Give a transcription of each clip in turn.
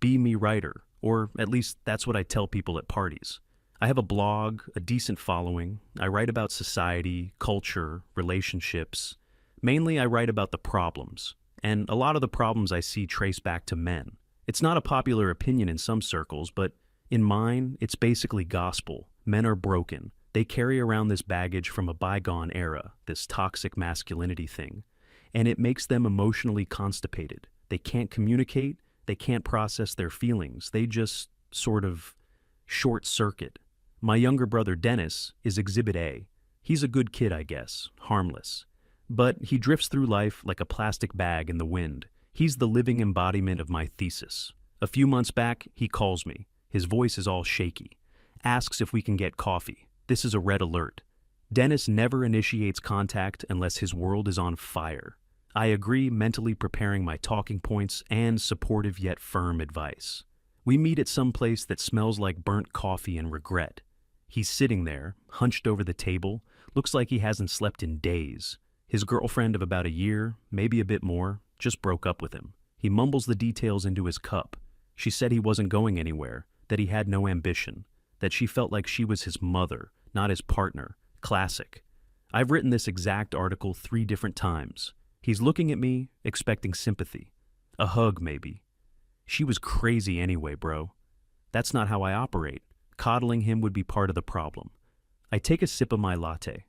be me writer, or at least that's what I tell people at parties. I have a blog, a decent following. I write about society, culture, relationships. Mainly, I write about the problems, and a lot of the problems I see trace back to men. It's not a popular opinion in some circles, but in mine, it's basically gospel. Men are broken. They carry around this baggage from a bygone era, this toxic masculinity thing, and it makes them emotionally constipated. They can't communicate, they can't process their feelings, they just sort of short circuit. My younger brother Dennis is Exhibit A. He's a good kid, I guess, harmless. But he drifts through life like a plastic bag in the wind. He's the living embodiment of my thesis. A few months back, he calls me. His voice is all shaky. Asks if we can get coffee. This is a red alert. Dennis never initiates contact unless his world is on fire. I agree, mentally preparing my talking points and supportive yet firm advice. We meet at some place that smells like burnt coffee and regret. He's sitting there, hunched over the table, looks like he hasn't slept in days. His girlfriend of about a year, maybe a bit more, just broke up with him. He mumbles the details into his cup. She said he wasn't going anywhere, that he had no ambition, that she felt like she was his mother, not his partner. Classic. I've written this exact article 3 different times. He's looking at me, expecting sympathy. A hug, maybe. She was crazy anyway, bro. That's not how I operate. Coddling him would be part of the problem. I take a sip of my latte.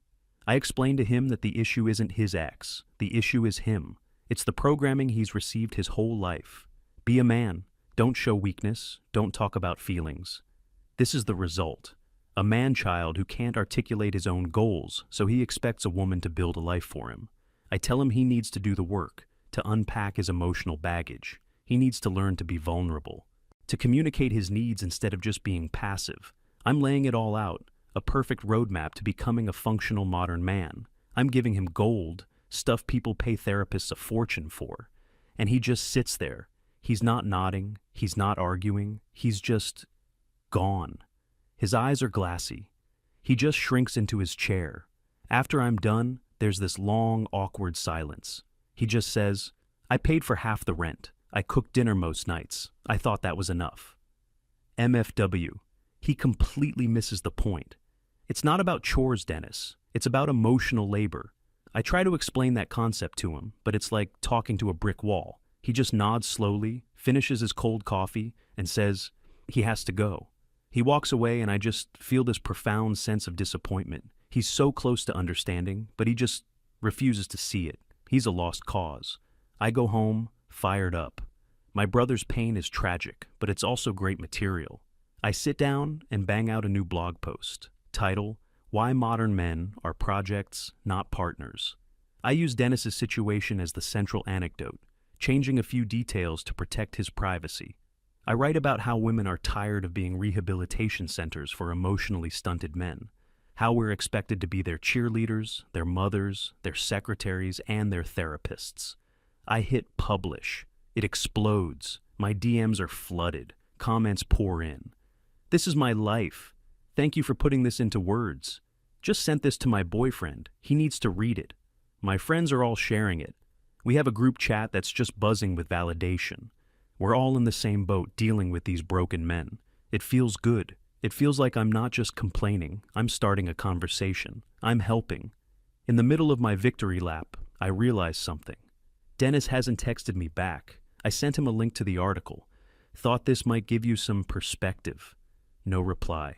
I explain to him that the issue isn't his ex. The issue is him. It's the programming he's received his whole life. Be a man. Don't show weakness. Don't talk about feelings. This is the result. A man-child who can't articulate his own goals, so he expects a woman to build a life for him. I tell him he needs to do the work, to unpack his emotional baggage. He needs to learn to be vulnerable, to communicate his needs instead of just being passive. I'm laying it all out, a perfect roadmap to becoming a functional modern man. I'm giving him gold, stuff people pay therapists a fortune for. And he just sits there. He's not nodding, he's not arguing, he's just gone. His eyes are glassy. He just shrinks into his chair. After I'm done, there's this long, awkward silence. He just says, "I paid for half the rent. I cooked dinner most nights. I thought that was enough." MFW. He completely misses the point. It's not about chores, Dennis. It's about emotional labor. I try to explain that concept to him, but it's like talking to a brick wall. He just nods slowly, finishes his cold coffee, and says he has to go. He walks away and I just feel this profound sense of disappointment. He's so close to understanding, but he just refuses to see it. He's a lost cause. I go home, fired up. My brother's pain is tragic, but it's also great material. I sit down and bang out a new blog post. Title, Why Modern Men Are Projects, Not Partners. I use Dennis's situation as the central anecdote, changing a few details to protect his privacy. I write about how women are tired of being rehabilitation centers for emotionally stunted men, how we're expected to be their cheerleaders, their mothers, their secretaries, and their therapists. I hit publish. It explodes. My DMs are flooded. Comments pour in. This is my life. Thank you for putting this into words. Just sent this to my boyfriend. He needs to read it. My friends are all sharing it. We have a group chat that's just buzzing with validation. We're all in the same boat dealing with these broken men. It feels good. It feels like I'm not just complaining. I'm starting a conversation. I'm helping. In the middle of my victory lap, I realize something. Dennis hasn't texted me back. I sent him a link to the article. Thought this might give you some perspective. No reply.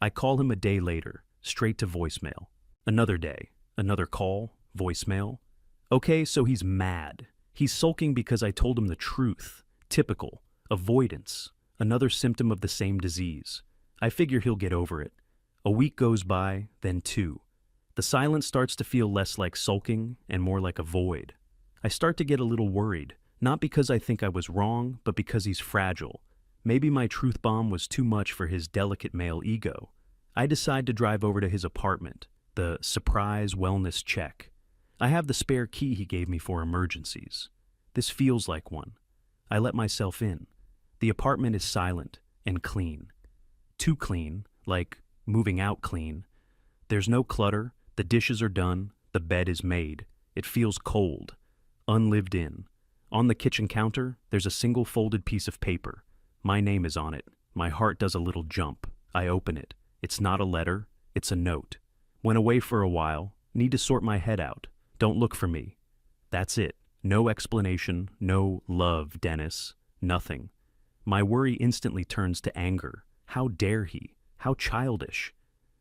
I call him a day later, straight to voicemail. Another day, another call, voicemail. Okay, so he's mad. He's sulking because I told him the truth. Typical. Avoidance. Another symptom of the same disease. I figure he'll get over it. A week goes by, then 2. The silence starts to feel less like sulking and more like a void. I start to get a little worried, not because I think I was wrong, but because he's fragile. Maybe my truth bomb was too much for his delicate male ego. I decide to drive over to his apartment, the surprise wellness check. I have the spare key he gave me for emergencies. This feels like one. I let myself in. The apartment is silent and clean. Too clean, like moving out clean. There's no clutter, the dishes are done, the bed is made. It feels cold, unlived in. On the kitchen counter, there's a single folded piece of paper. My name is on it. My heart does a little jump. I open it. It's not a letter, it's a note. Went away for a while, need to sort my head out. Don't look for me. That's it. No explanation, no love, Dennis. Nothing. My worry instantly turns to anger. How dare he? How childish.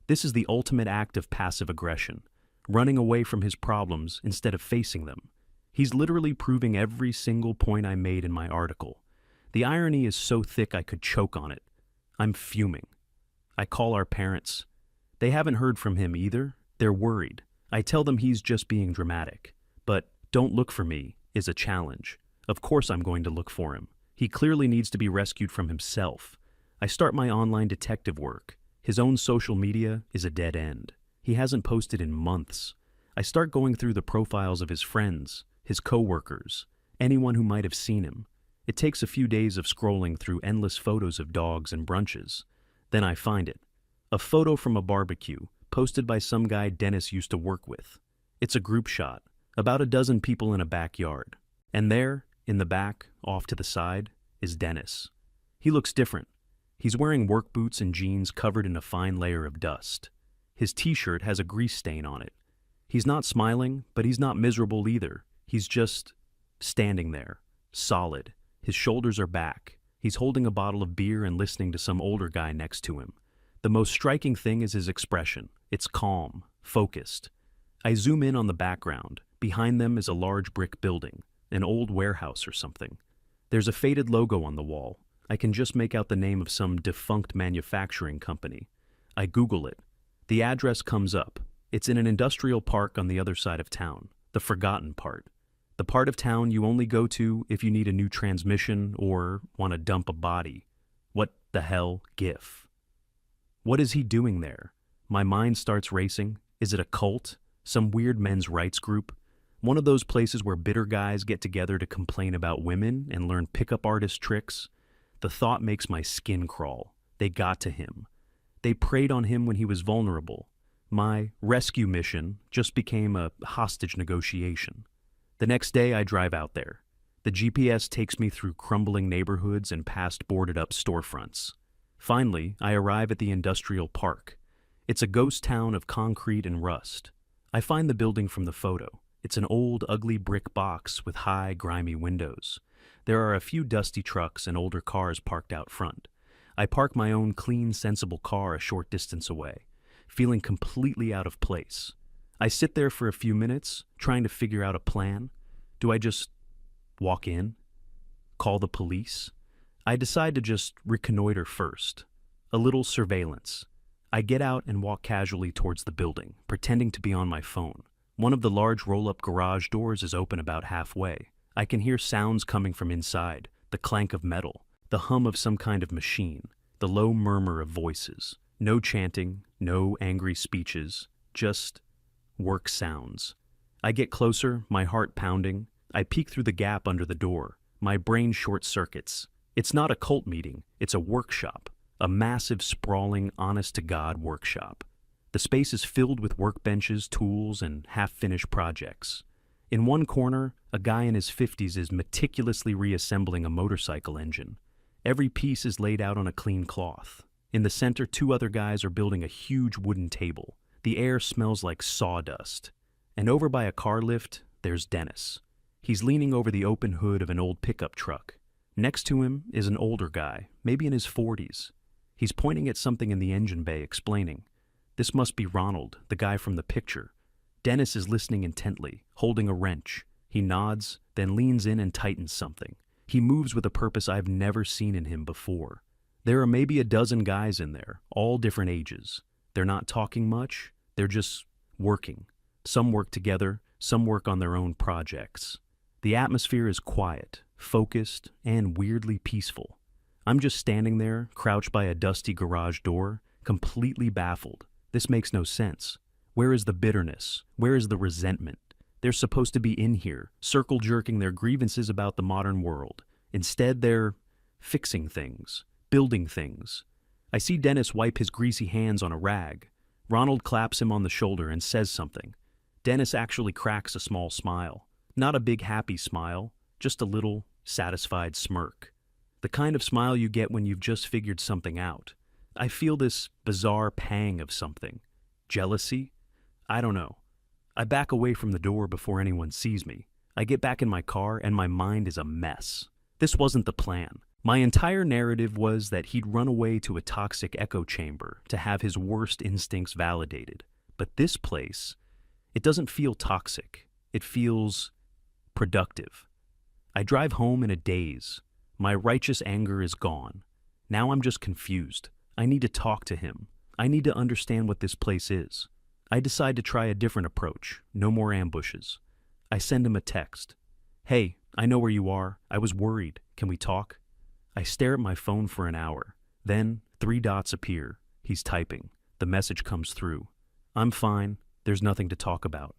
This is the ultimate act of passive aggression, running away from his problems instead of facing them. He's literally proving every single point I made in my article. The irony is so thick I could choke on it. I'm fuming. I call our parents. They haven't heard from him either. They're worried. I tell them he's just being dramatic. But don't look for me is a challenge. Of course I'm going to look for him. He clearly needs to be rescued from himself. I start my online detective work. His own social media is a dead end. He hasn't posted in months. I start going through the profiles of his friends, his coworkers, anyone who might have seen him. It takes a few days of scrolling through endless photos of dogs and brunches. Then I find it. A photo from a barbecue, posted by some guy Dennis used to work with. It's a group shot, about a dozen people in a backyard. And there, in the back, off to the side, is Dennis. He looks different. He's wearing work boots and jeans covered in a fine layer of dust. His t-shirt has a grease stain on it. He's not smiling, but he's not miserable either. He's just standing there, solid. His shoulders are back. He's holding a bottle of beer and listening to some older guy next to him. The most striking thing is his expression. It's calm, focused. I zoom in on the background. Behind them is a large brick building, an old warehouse or something. There's a faded logo on the wall. I can just make out the name of some defunct manufacturing company. I Google it. The address comes up. It's in an industrial park on the other side of town, the forgotten part. The part of town you only go to if you need a new transmission or want to dump a body. What the hell, GIF? What is he doing there? My mind starts racing. Is it a cult? Some weird men's rights group? One of those places where bitter guys get together to complain about women and learn pickup artist tricks? The thought makes my skin crawl. They got to him. They preyed on him when he was vulnerable. My rescue mission just became a hostage negotiation. The next day I drive out there. The GPS takes me through crumbling neighborhoods and past boarded-up storefronts. Finally, I arrive at the industrial park. It's a ghost town of concrete and rust. I find the building from the photo. It's an old, ugly brick box with high, grimy windows. There are a few dusty trucks and older cars parked out front. I park my own clean, sensible car a short distance away, feeling completely out of place. I sit there for a few minutes, trying to figure out a plan. Do I just walk in? Call the police? I decide to just reconnoiter first. A little surveillance. I get out and walk casually towards the building, pretending to be on my phone. One of the large roll-up garage doors is open about halfway. I can hear sounds coming from inside, the clank of metal, the hum of some kind of machine, the low murmur of voices. No chanting, no angry speeches, just work sounds. I get closer, my heart pounding. I peek through the gap under the door. My brain short circuits. It's not a cult meeting, it's a workshop. A massive, sprawling, honest-to-God workshop. The space is filled with workbenches, tools, and half-finished projects. In one corner, a guy in his 50s is meticulously reassembling a motorcycle engine. Every piece is laid out on a clean cloth. In the center, two other guys are building a huge wooden table. The air smells like sawdust. And over by a car lift, there's Dennis. He's leaning over the open hood of an old pickup truck. Next to him is an older guy, maybe in his 40s. He's pointing at something in the engine bay, explaining. This must be Ronald, the guy from the picture. Dennis is listening intently, holding a wrench. He nods, then leans in and tightens something. He moves with a purpose I've never seen in him before. There are maybe a dozen guys in there, all different ages. They're not talking much, they're just working. Some work together, some work on their own projects. The atmosphere is quiet, focused, and weirdly peaceful. I'm just standing there, crouched by a dusty garage door, completely baffled. This makes no sense. Where is the bitterness? Where is the resentment? They're supposed to be in here, circle-jerking their grievances about the modern world. Instead, they're fixing things, building things. I see Dennis wipe his greasy hands on a rag. Ronald claps him on the shoulder and says something. Dennis actually cracks a small smile. Not a big happy smile, just a little satisfied smirk. The kind of smile you get when you've just figured something out. I feel this bizarre pang of something. Jealousy? I don't know. I back away from the door before anyone sees me. I get back in my car and my mind is a mess. This wasn't the plan. My entire narrative was that he'd run away to a toxic echo chamber to have his worst instincts validated. But this place, it doesn't feel toxic. It feels productive. I drive home in a daze. My righteous anger is gone. Now I'm just confused. I need to talk to him. I need to understand what this place is. I decide to try a different approach. No more ambushes. I send him a text. Hey, I know where you are. I was worried. Can we talk? I stare at my phone for an hour. Then 3 dots appear. He's typing. The message comes through. I'm fine. There's nothing to talk about.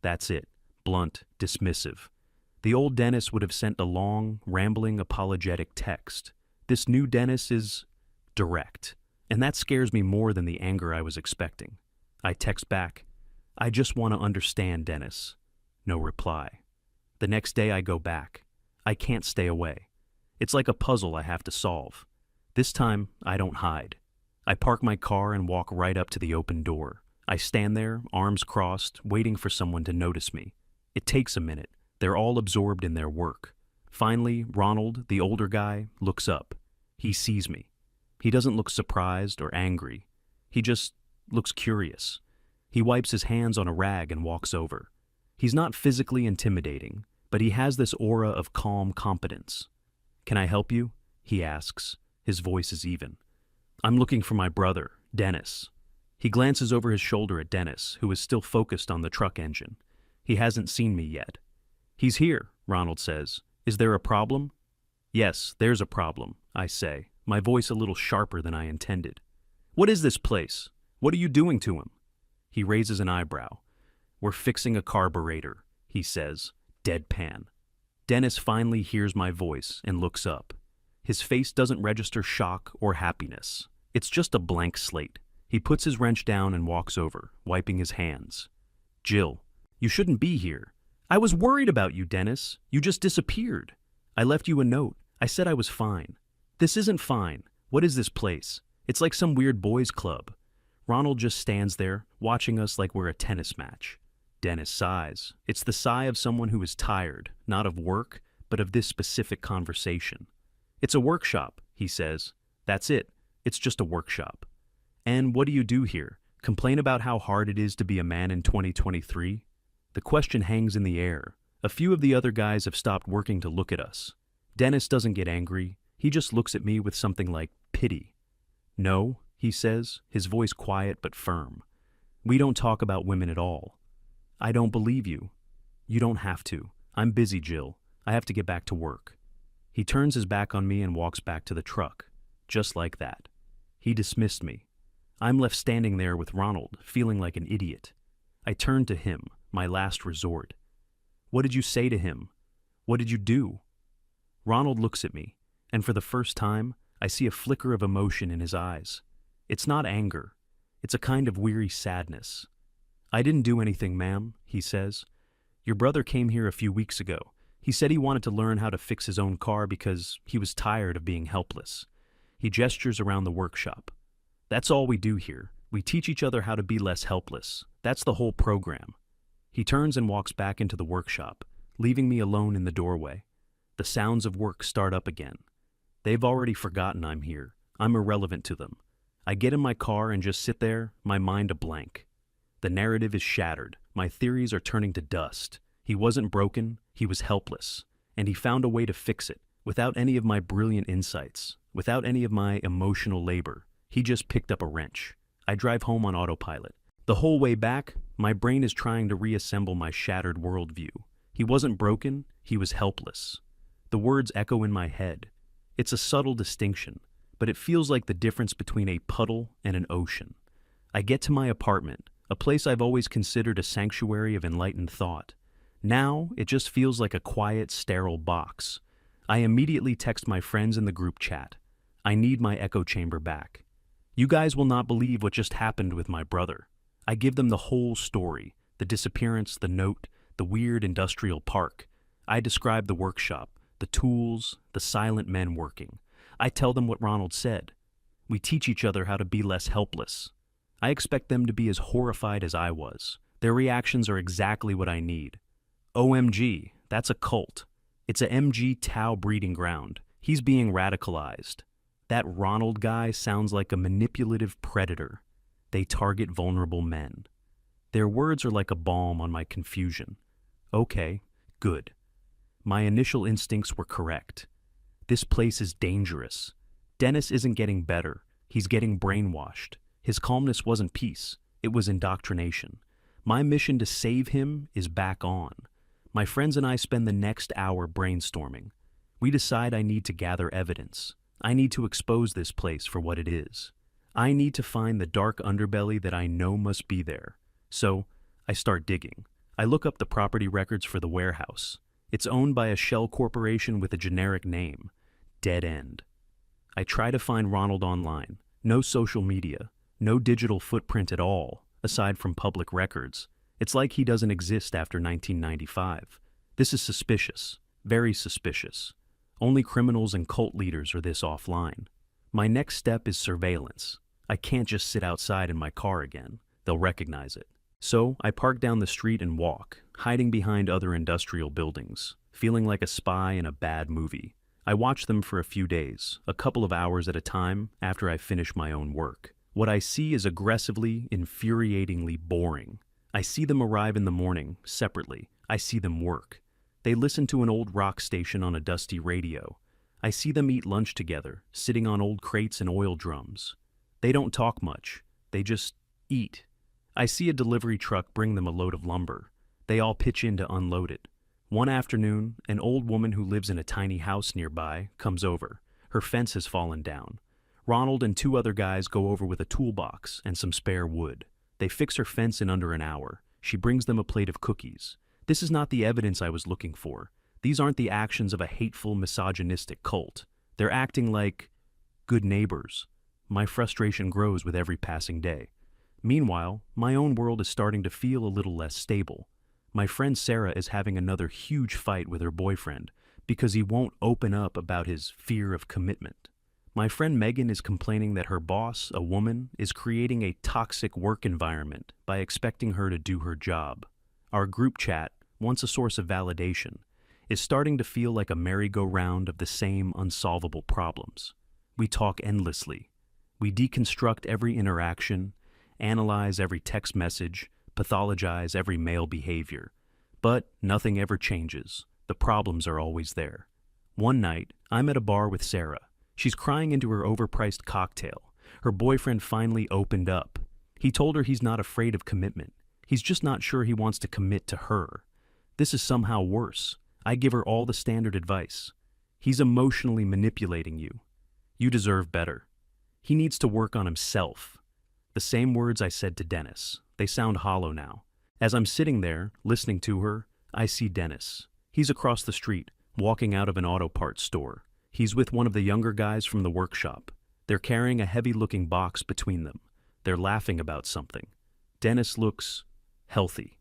That's it. Blunt, dismissive. The old Dennis would have sent a long, rambling, apologetic text. This new Dennis is direct. And that scares me more than the anger I was expecting. I text back, I just want to understand, Dennis. No reply. The next day I go back. I can't stay away. It's like a puzzle I have to solve. This time, I don't hide. I park my car and walk right up to the open door. I stand there, arms crossed, waiting for someone to notice me. It takes a minute. They're all absorbed in their work. Finally, Ronald, the older guy, looks up. He sees me. He doesn't look surprised or angry. He just looks curious. He wipes his hands on a rag and walks over. He's not physically intimidating, but he has this aura of calm competence. Can I help you? He asks. His voice is even. I'm looking for my brother, Dennis. He glances over his shoulder at Dennis, who is still focused on the truck engine. He hasn't seen me yet. He's here, Ronald says. Is there a problem? Yes, there's a problem, I say, my voice a little sharper than I intended. What is this place? What are you doing to him? He raises an eyebrow. We're fixing a carburetor, he says, deadpan. Dennis finally hears my voice and looks up. His face doesn't register shock or happiness. It's just a blank slate. He puts his wrench down and walks over, wiping his hands. Jill, you shouldn't be here. I was worried about you, Dennis. You just disappeared. I left you a note. I said I was fine. This isn't fine. What is this place? It's like some weird boys' club. Ronald just stands there, watching us like we're a tennis match. Dennis sighs. It's the sigh of someone who is tired, not of work, but of this specific conversation. It's a workshop, he says. That's it. It's just a workshop. And what do you do here? Complain about how hard it is to be a man in 2023? The question hangs in the air. A few of the other guys have stopped working to look at us. Dennis doesn't get angry. He just looks at me with something like pity. No, he says, his voice quiet but firm. We don't talk about women at all. I don't believe you. You don't have to. I'm busy, Jill. I have to get back to work. He turns his back on me and walks back to the truck. Just like that. He dismissed me. I'm left standing there with Ronald, feeling like an idiot. I turn to him, my last resort. What did you say to him? What did you do? Ronald looks at me, and for the first time, I see a flicker of emotion in his eyes. It's not anger. It's a kind of weary sadness. I didn't do anything, ma'am, he says. Your brother came here a few weeks ago. He said he wanted to learn how to fix his own car because he was tired of being helpless. He gestures around the workshop. That's all we do here. We teach each other how to be less helpless. That's the whole program. He turns and walks back into the workshop, leaving me alone in the doorway. The sounds of work start up again. They've already forgotten I'm here. I'm irrelevant to them. I get in my car and just sit there, my mind a blank. The narrative is shattered. My theories are turning to dust. He wasn't broken, he was helpless. And he found a way to fix it, without any of my brilliant insights, without any of my emotional labor. He just picked up a wrench. I drive home on autopilot. The whole way back, my brain is trying to reassemble my shattered worldview. He wasn't broken, he was helpless. The words echo in my head. It's a subtle distinction, but it feels like the difference between a puddle and an ocean. I get to my apartment, a place I've always considered a sanctuary of enlightened thought. Now, it just feels like a quiet, sterile box. I immediately text my friends in the group chat. I need my echo chamber back. You guys will not believe what just happened with my brother. I give them the whole story, the disappearance, the note, the weird industrial park. I describe the workshop, the tools, the silent men working. I tell them what Ronald said. We teach each other how to be less helpless. I expect them to be as horrified as I was. Their reactions are exactly what I need. OMG, that's a cult. It's a MG Tau breeding ground. He's being radicalized. That Ronald guy sounds like a manipulative predator. They target vulnerable men. Their words are like a balm on my confusion. Okay, good. My initial instincts were correct. This place is dangerous. Dennis isn't getting better. He's getting brainwashed. His calmness wasn't peace. It was indoctrination. My mission to save him is back on. My friends and I spend the next hour brainstorming. We decide I need to gather evidence. I need to expose this place for what it is. I need to find the dark underbelly that I know must be there. So, I start digging. I look up the property records for the warehouse. It's owned by a shell corporation with a generic name, Dead End. I try to find Ronald online. No social media, no digital footprint at all, aside from public records. It's like he doesn't exist after 1995. This is suspicious, very suspicious. Only criminals and cult leaders are this offline. My next step is surveillance. I can't just sit outside in my car again. They'll recognize it. So I park down the street and walk, hiding behind other industrial buildings, feeling like a spy in a bad movie. I watch them for a few days, a couple of hours at a time after I finish my own work. What I see is aggressively, infuriatingly boring. I see them arrive in the morning, separately. I see them work. They listen to an old rock station on a dusty radio. I see them eat lunch together, sitting on old crates and oil drums. They don't talk much. They just eat. I see a delivery truck bring them a load of lumber. They all pitch in to unload it. One afternoon, an old woman who lives in a tiny house nearby comes over. Her fence has fallen down. Ronald and two other guys go over with a toolbox and some spare wood. They fix her fence in under an hour. She brings them a plate of cookies. This is not the evidence I was looking for. These aren't the actions of a hateful, misogynistic cult. They're acting like good neighbors. My frustration grows with every passing day. Meanwhile, my own world is starting to feel a little less stable. My friend Sarah is having another huge fight with her boyfriend because he won't open up about his fear of commitment. My friend Megan is complaining that her boss, a woman, is creating a toxic work environment by expecting her to do her job. Our group chat, once a source of validation, is starting to feel like a merry-go-round of the same unsolvable problems. We talk endlessly. We deconstruct every interaction, analyze every text message, pathologize every male behavior. But nothing ever changes. The problems are always there. One night, I'm at a bar with Sarah. She's crying into her overpriced cocktail. Her boyfriend finally opened up. He told her he's not afraid of commitment. He's just not sure he wants to commit to her. This is somehow worse. I give her all the standard advice. He's emotionally manipulating you. You deserve better. He needs to work on himself. The same words I said to Dennis. They sound hollow now. As I'm sitting there, listening to her, I see Dennis. He's across the street, walking out of an auto parts store. He's with one of the younger guys from the workshop. They're carrying a heavy-looking box between them. They're laughing about something. Dennis looks healthy.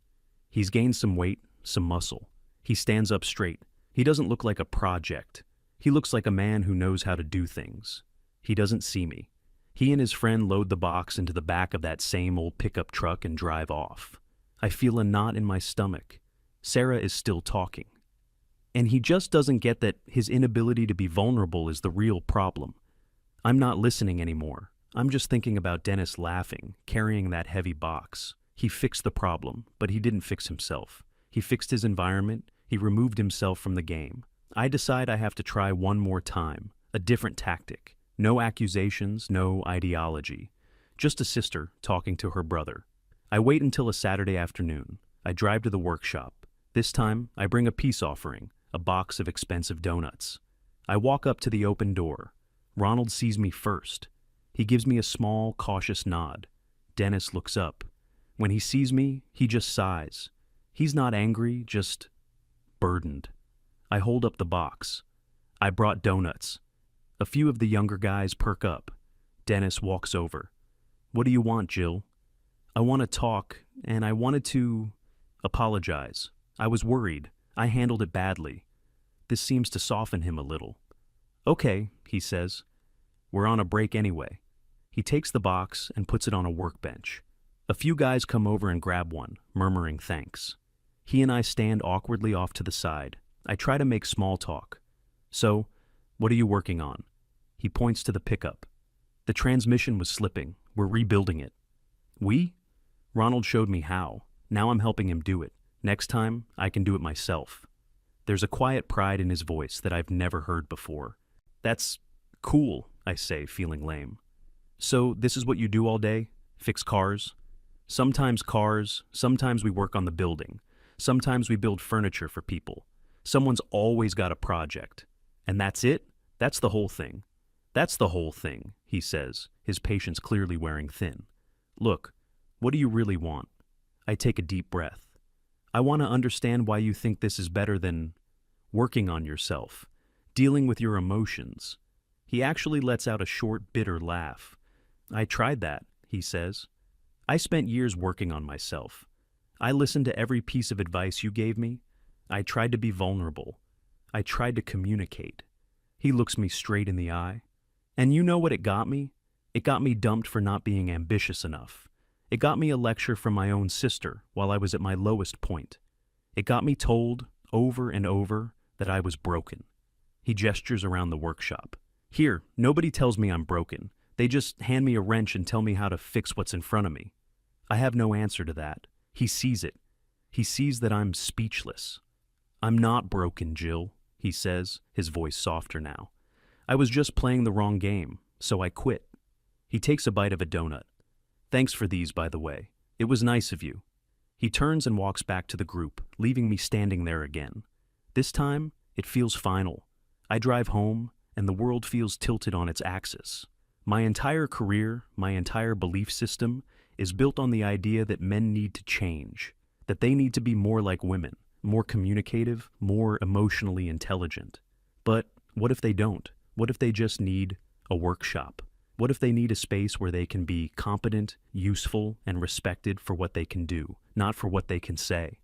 He's gained some weight, some muscle. He stands up straight. He doesn't look like a project. He looks like a man who knows how to do things. He doesn't see me. He and his friend load the box into the back of that same old pickup truck and drive off. I feel a knot in my stomach. Sarah is still talking. And he just doesn't get that his inability to be vulnerable is the real problem. I'm not listening anymore. I'm just thinking about Dennis laughing, carrying that heavy box. He fixed the problem, but he didn't fix himself. He fixed his environment. He removed himself from the game. I decide I have to try one more time, a different tactic. No accusations, no ideology. Just a sister talking to her brother. I wait until a Saturday afternoon. I drive to the workshop. This time, I bring a peace offering, a box of expensive donuts. I walk up to the open door. Ronald sees me first. He gives me a small, cautious nod. Dennis looks up. When he sees me, he just sighs. He's not angry, just burdened. I hold up the box. I brought donuts. A few of the younger guys perk up. Dennis walks over. What do you want, Jill? I want to talk, and I wanted to apologize. I was worried. I handled it badly. This seems to soften him a little. Okay, he says. We're on a break anyway. He takes the box and puts it on a workbench. A few guys come over and grab one, murmuring thanks. He and I stand awkwardly off to the side. I try to make small talk. So, what are you working on? He points to the pickup. The transmission was slipping. We're rebuilding it. We? Ronald showed me how. Now I'm helping him do it. Next time, I can do it myself. There's a quiet pride in his voice that I've never heard before. That's cool, I say, feeling lame. So, this is what you do all day? Fix cars? Sometimes cars, sometimes we work on the building. Sometimes we build furniture for people. Someone's always got a project. And that's it? That's the whole thing. That's the whole thing, he says, his patience clearly wearing thin. Look, what do you really want? I take a deep breath. I want to understand why you think this is better than working on yourself, dealing with your emotions. He actually lets out a short, bitter laugh. I tried that, he says. I spent years working on myself. I listened to every piece of advice you gave me. I tried to be vulnerable. I tried to communicate. He looks me straight in the eye. And you know what it got me? It got me dumped for not being ambitious enough. It got me a lecture from my own sister while I was at my lowest point. It got me told, over and over, that I was broken. He gestures around the workshop. Here, nobody tells me I'm broken. They just hand me a wrench and tell me how to fix what's in front of me. I have no answer to that. He sees it. He sees that I'm speechless. I'm not broken, Jill, he says, his voice softer now. I was just playing the wrong game, so I quit. He takes a bite of a donut. Thanks for these, by the way. It was nice of you. He turns and walks back to the group, leaving me standing there again. This time, it feels final. I drive home, and the world feels tilted on its axis. My entire career, my entire belief system, is built on the idea that men need to change, that they need to be more like women, more communicative, more emotionally intelligent. But what if they don't? What if they just need a workshop? What if they need a space where they can be competent, useful, and respected for what they can do, not for what they can say?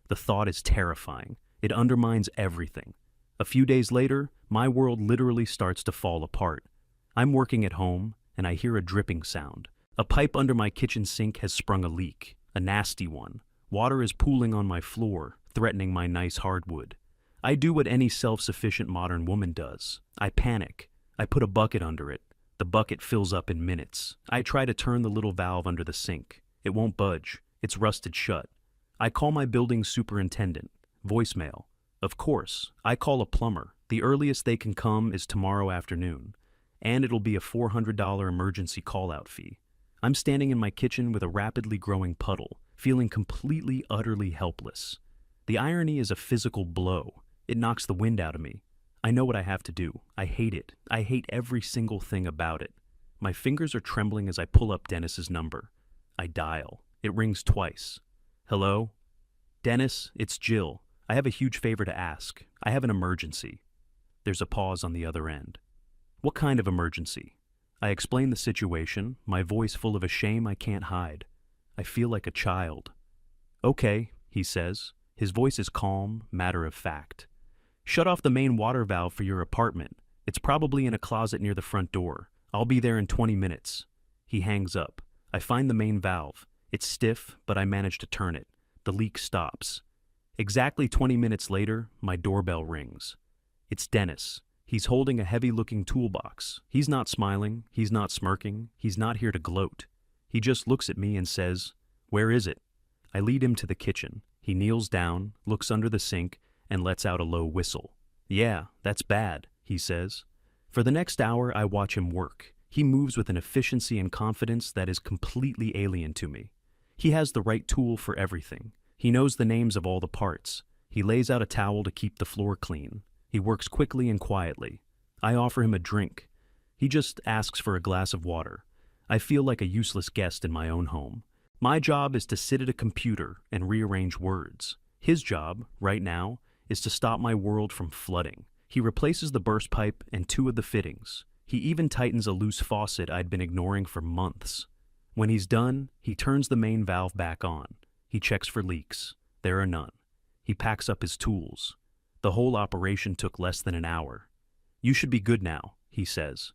The thought is terrifying. It undermines everything. A few days later, my world literally starts to fall apart. I'm working at home, and I hear a dripping sound. A pipe under my kitchen sink has sprung a leak, a nasty one. Water is pooling on my floor, threatening my nice hardwood. I do what any self-sufficient modern woman does. I panic. I put a bucket under it. The bucket fills up in minutes. I try to turn the little valve under the sink. It won't budge. It's rusted shut. I call my building superintendent. Voicemail. Of course, I call a plumber. The earliest they can come is tomorrow afternoon. And it'll be a $400 emergency call-out fee. I'm standing in my kitchen with a rapidly growing puddle, feeling completely, utterly helpless. The irony is a physical blow. It knocks the wind out of me. I know what I have to do. I hate it. I hate every single thing about it. My fingers are trembling as I pull up Dennis's number. I dial. It rings twice. Hello? Dennis, it's Jill. I have a huge favor to ask. I have an emergency. There's a pause on the other end. What kind of emergency? I explain the situation, my voice full of a shame I can't hide. I feel like a child. Okay, he says. His voice is calm, matter of fact. Shut off the main water valve for your apartment. It's probably in a closet near the front door. I'll be there in 20 minutes. He hangs up. I find the main valve. It's stiff, but I manage to turn it. The leak stops. Exactly 20 minutes later, my doorbell rings. It's Dennis. He's holding a heavy-looking toolbox. He's not smiling. He's not smirking. He's not here to gloat. He just looks at me and says, "Where is it?" I lead him to the kitchen. He kneels down, looks under the sink, and lets out a low whistle. "Yeah, that's bad," he says. For the next hour, I watch him work. He moves with an efficiency and confidence that is completely alien to me. He has the right tool for everything. He knows the names of all the parts. He lays out a towel to keep the floor clean. He works quickly and quietly. I offer him a drink. He just asks for a glass of water. I feel like a useless guest in my own home. My job is to sit at a computer and rearrange words. His job, right now, is to stop my world from flooding. He replaces the burst pipe and 2 of the fittings. He even tightens a loose faucet I'd been ignoring for months. When he's done, he turns the main valve back on. He checks for leaks. There are none. He packs up his tools. The whole operation took less than an hour. "You should be good now," he says.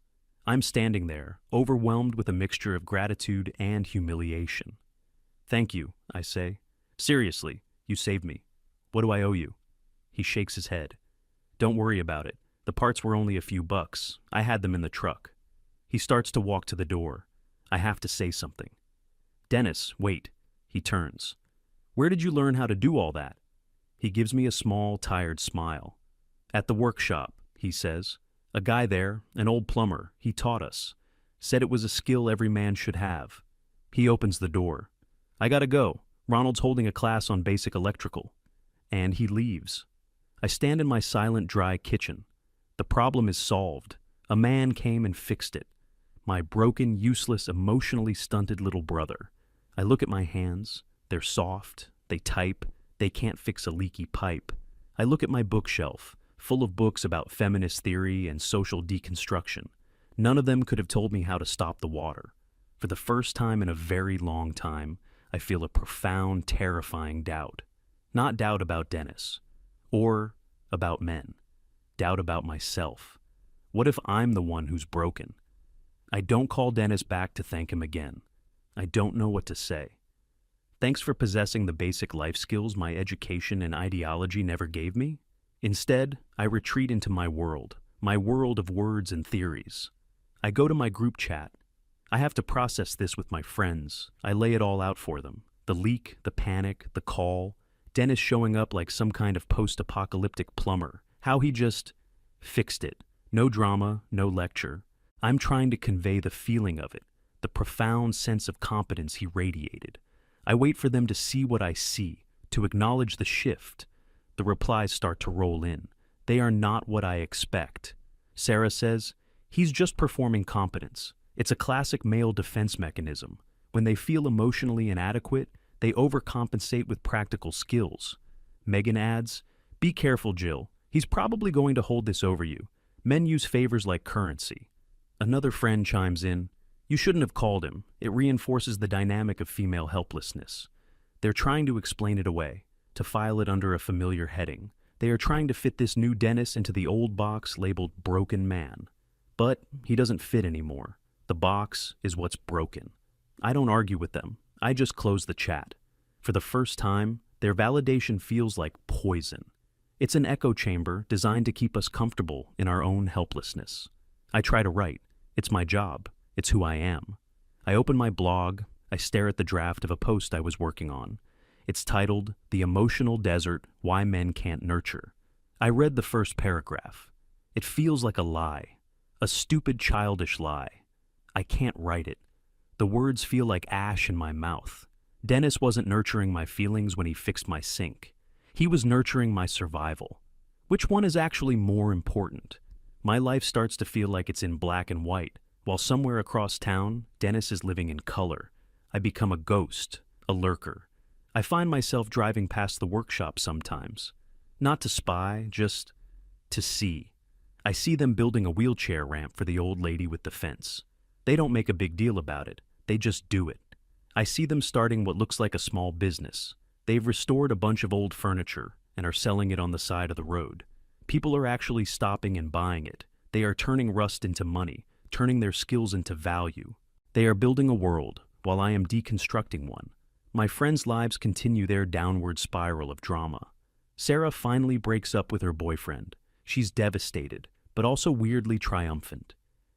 I'm standing there, overwhelmed with a mixture of gratitude and humiliation. Thank you, I say. Seriously, you saved me. What do I owe you? He shakes his head. Don't worry about it. The parts were only a few bucks. I had them in the truck. He starts to walk to the door. I have to say something. Dennis, wait. He turns. Where did you learn how to do all that? He gives me a small, tired smile. At the workshop, he says. A guy there, an old plumber, he taught us. Said it was a skill every man should have. He opens the door. I gotta go. Ronald's holding a class on basic electrical. And he leaves. I stand in my silent, dry kitchen. The problem is solved. A man came and fixed it. My broken, useless, emotionally stunted little brother. I look at my hands. They're soft. They type. They can't fix a leaky pipe. I look at my bookshelf, full of books about feminist theory and social deconstruction. None of them could have told me how to stop the water. For the first time in a very long time, I feel a profound, terrifying doubt. Not doubt about Dennis. Or about men. Doubt about myself. What if I'm the one who's broken? I don't call Dennis back to thank him again. I don't know what to say. Thanks for possessing the basic life skills my education and ideology never gave me. Instead, I retreat into my world of words and theories. I go to my group chat. I have to process this with my friends. I lay it all out for them. The leak, the panic, the call, Dennis showing up like some kind of post-apocalyptic plumber. How he just fixed it. No drama, no lecture. I'm trying to convey the feeling of it, the profound sense of competence he radiated. I wait for them to see what I see, to acknowledge the shift. The replies start to roll in. They are not what I expect. Sarah says, he's just performing competence. It's a classic male defense mechanism. When they feel emotionally inadequate, they overcompensate with practical skills. Megan adds, be careful, Jill. He's probably going to hold this over you. Men use favors like currency. Another friend chimes in, you shouldn't have called him. It reinforces the dynamic of female helplessness. They're trying to explain it away, to file it under a familiar heading. They are trying to fit this new Dennis into the old box labeled broken man. But he doesn't fit anymore. The box is what's broken. I don't argue with them. I just close the chat. For the first time, their validation feels like poison. It's an echo chamber designed to keep us comfortable in our own helplessness. I try to write. It's my job. It's who I am. I open my blog. I stare at the draft of a post I was working on. It's titled, The Emotional Desert, Why Men Can't Nurture. I read the first paragraph. It feels like a lie. A stupid, childish lie. I can't write it. The words feel like ash in my mouth. Dennis wasn't nurturing my feelings when he fixed my sink. He was nurturing my survival. Which one is actually more important? My life starts to feel like it's in black and white, while somewhere across town, Dennis is living in color. I become a ghost, a lurker. I find myself driving past the workshop sometimes. Not to spy, just to see. I see them building a wheelchair ramp for the old lady with the fence. They don't make a big deal about it. They just do it. I see them starting what looks like a small business. They've restored a bunch of old furniture and are selling it on the side of the road. People are actually stopping and buying it. They are turning rust into money, turning their skills into value. They are building a world, while I am deconstructing one. My friends' lives continue their downward spiral of drama. Sarah finally breaks up with her boyfriend. She's devastated, but also weirdly triumphant.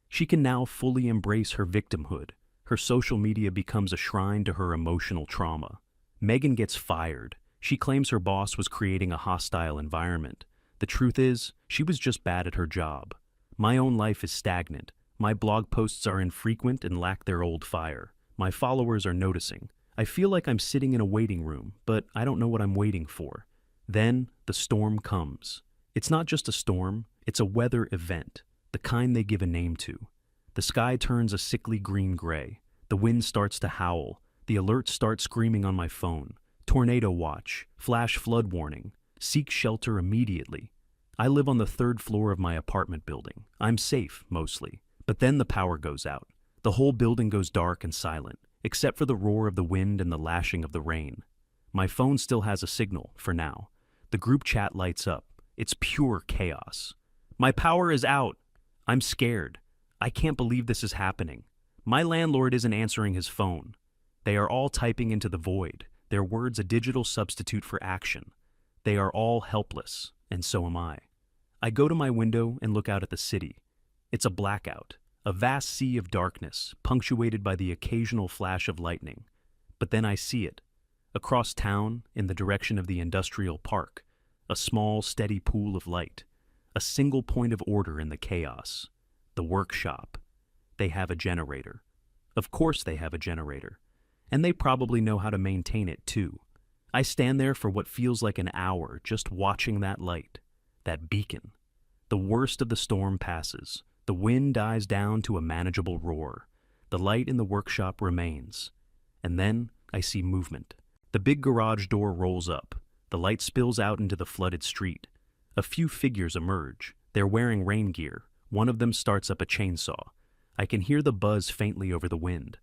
She can now fully embrace her victimhood. Her social media becomes a shrine to her emotional trauma. Megan gets fired. She claims her boss was creating a hostile environment. The truth is, she was just bad at her job. My own life is stagnant. My blog posts are infrequent and lack their old fire. My followers are noticing. I feel like I'm sitting in a waiting room, but I don't know what I'm waiting for. Then, the storm comes. It's not just a storm, it's a weather event, the kind they give a name to. The sky turns a sickly green-gray. The wind starts to howl. The alerts start screaming on my phone. Tornado watch, flash flood warning, seek shelter immediately. I live on the 3rd floor of my apartment building. I'm safe, mostly. But then the power goes out. The whole building goes dark and silent, except for the roar of the wind and the lashing of the rain. My phone still has a signal, for now. The group chat lights up. It's pure chaos. My power is out. I'm scared. I can't believe this is happening. My landlord isn't answering his phone. They are all typing into the void, their words a digital substitute for action. They are all helpless, and so am I. I go to my window and look out at the city. It's a blackout, a vast sea of darkness, punctuated by the occasional flash of lightning. But then I see it. Across town, in the direction of the industrial park, a small, steady pool of light. A single point of order in the chaos. The workshop. They have a generator. Of course they have a generator. And they probably know how to maintain it too. I stand there for what feels like an hour just watching that light, that beacon. The worst of the storm passes. The wind dies down to a manageable roar. The light in the workshop remains. And then I see movement. The big garage door rolls up. The light spills out into the flooded street. A few figures emerge. They're wearing rain gear. One of them starts up a chainsaw. I can hear the buzz faintly over the wind.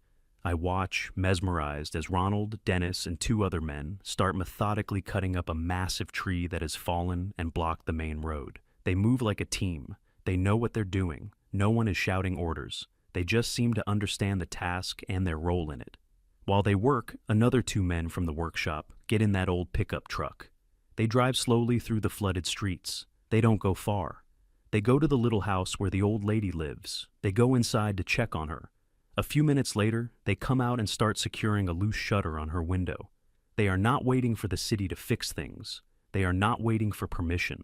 I watch, mesmerized, as Ronald, Dennis, and two other men start methodically cutting up a massive tree that has fallen and blocked the main road. They move like a team. They know what they're doing. No one is shouting orders. They just seem to understand the task and their role in it. While they work, another two men from the workshop get in that old pickup truck. They drive slowly through the flooded streets. They don't go far. They go to the little house where the old lady lives. They go inside to check on her. A few minutes later, they come out and start securing a loose shutter on her window. They are not waiting for the city to fix things. They are not waiting for permission.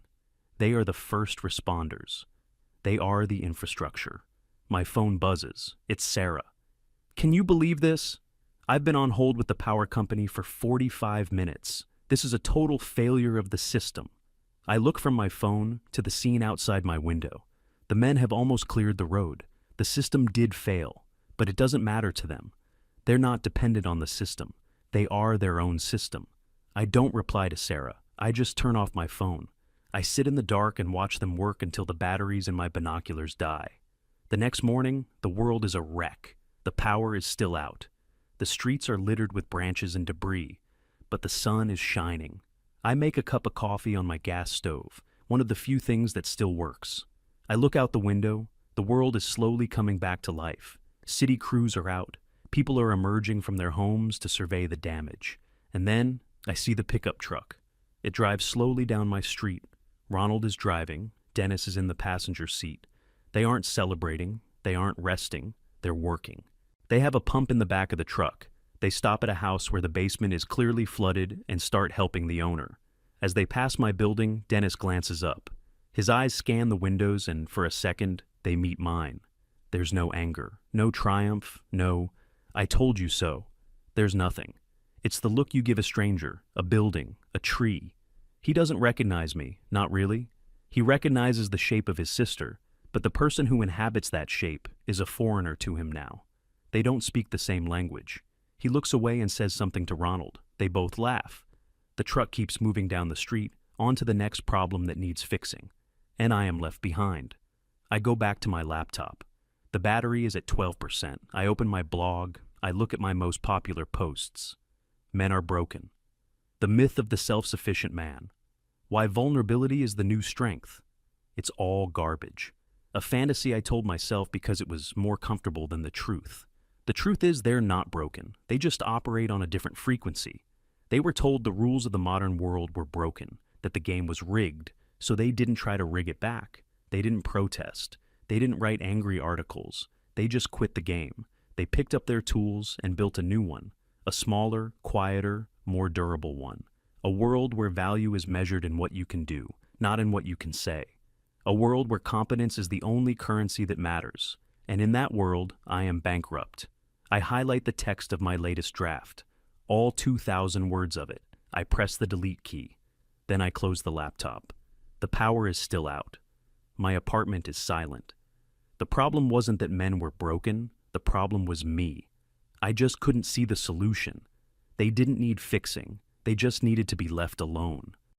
They are the first responders. They are the infrastructure. My phone buzzes. It's Sarah. Can you believe this? I've been on hold with the power company for 45 minutes. This is a total failure of the system. I look from my phone to the scene outside my window. The men have almost cleared the road. The system did fail, but it doesn't matter to them. They're not dependent on the system. They are their own system. I don't reply to Sarah. I just turn off my phone. I sit in the dark and watch them work until the batteries in my binoculars die. The next morning, the world is a wreck. The power is still out. The streets are littered with branches and debris, but the sun is shining. I make a cup of coffee on my gas stove, one of the few things that still works. I look out the window. The world is slowly coming back to life. City crews are out. People are emerging from their homes to survey the damage. And then I see the pickup truck. It drives slowly down my street. Ronald is driving. Dennis is in the passenger seat. They aren't celebrating. They aren't resting. They're working. They have a pump in the back of the truck. They stop at a house where the basement is clearly flooded and start helping the owner. As they pass my building, Dennis glances up. His eyes scan the windows and, for a second, they meet mine. There's no anger, no triumph, no, "I told you so." There's nothing. It's the look you give a stranger, a building, a tree. He doesn't recognize me, not really. He recognizes the shape of his sister, but the person who inhabits that shape is a foreigner to him now. They don't speak the same language. He looks away and says something to Ronald. They both laugh. The truck keeps moving down the street, on to the next problem that needs fixing. And I am left behind. I go back to my laptop. The battery is at 12%. I open my blog. I look at my most popular posts. Men are broken. The myth of the self-sufficient man. Why vulnerability is the new strength. It's all garbage. A fantasy I told myself because it was more comfortable than the truth. The truth is they're not broken. They just operate on a different frequency. They were told the rules of the modern world were broken, that the game was rigged, so they didn't try to rig it back. They didn't protest. They didn't write angry articles. They just quit the game. They picked up their tools and built a new one, a smaller, quieter, more durable one. A world where value is measured in what you can do, not in what you can say. A world where competence is the only currency that matters. And in that world, I am bankrupt. I highlight the text of my latest draft, all 2,000 words of it. I press the delete key. Then I close the laptop. The power is still out. My apartment is silent. The problem wasn't that men were broken. The problem was me. I just couldn't see the solution. They didn't need fixing. They just needed to be left alone.